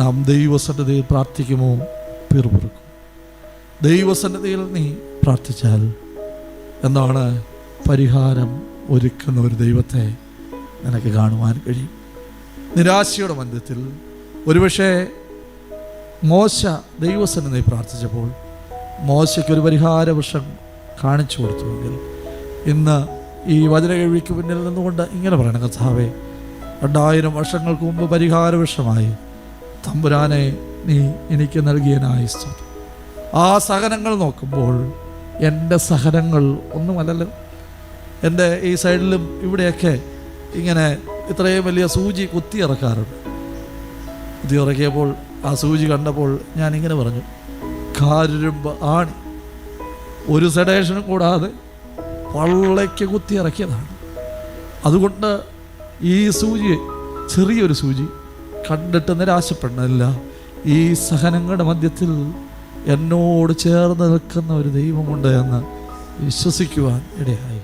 നാം ദൈവസന്നിധിയിൽ പ്രാർത്ഥിക്കുമോ പിറുപിറുക്കും. ദൈവസന്നിധിയിൽ നീ പ്രാർത്ഥിച്ചാൽ എന്താണ് പരിഹാരം ഒരുക്കുന്ന ഒരു ദൈവത്തെ നിനക്ക് കാണുവാൻ കഴിയും. നിരാശയുടെ മധ്യത്തിൽ ഒരുപക്ഷെ മോശ ദൈവസന്നിധിയിൽ പ്രാർത്ഥിച്ചപ്പോൾ മോശയ്ക്കൊരു പരിഹാര വൃക്ഷം കാണിച്ചു കൊടുത്തുവെങ്കിൽ ഇന്ന് ഈ വചനകേൾവിക്ക് പിന്നിൽ നിന്നുകൊണ്ട് ഇങ്ങനെ പറയണം, കർത്താവേ, 2000 വർഷങ്ങൾക്ക് മുമ്പ് പരിഹാര വൃക്ഷമായി തമ്പുരാനെ നീ എനിക്ക് നൽകിയനായി സ്തോത്രം. ആ സഹനങ്ങൾ നോക്കുമ്പോൾ എൻ്റെ സഹനങ്ങൾ ഒന്നുമല്ലല്ലോ. എൻ്റെ ഈ സൈഡിലും ഇവിടെയൊക്കെ ഇങ്ങനെ ഇത്രയും വലിയ സൂചി കുത്തിയിറക്കാറുണ്ട്. കുത്തിയിറക്കിയപ്പോൾ ആ സൂചി കണ്ടപ്പോൾ ഞാനിങ്ങനെ പറഞ്ഞു, കാരുരുമ്പ് ആണി ഒരു സെഡേഷനും കൂടാതെ പള്ളയ്ക്ക് കുത്തിയിറക്കിയതാണ്. അതുകൊണ്ട് ഈ സൂചി, ചെറിയൊരു സൂചി കണ്ടിട്ട് നിരാശപ്പെടുന്നില്ല. ഈ സഹനങ്ങളുടെ മധ്യത്തിൽ എന്നോട് ചേർന്ന് നിൽക്കുന്ന ഒരു ദൈവമുണ്ട് എന്ന് വിശ്വസിക്കുവാൻ ഇടയായി.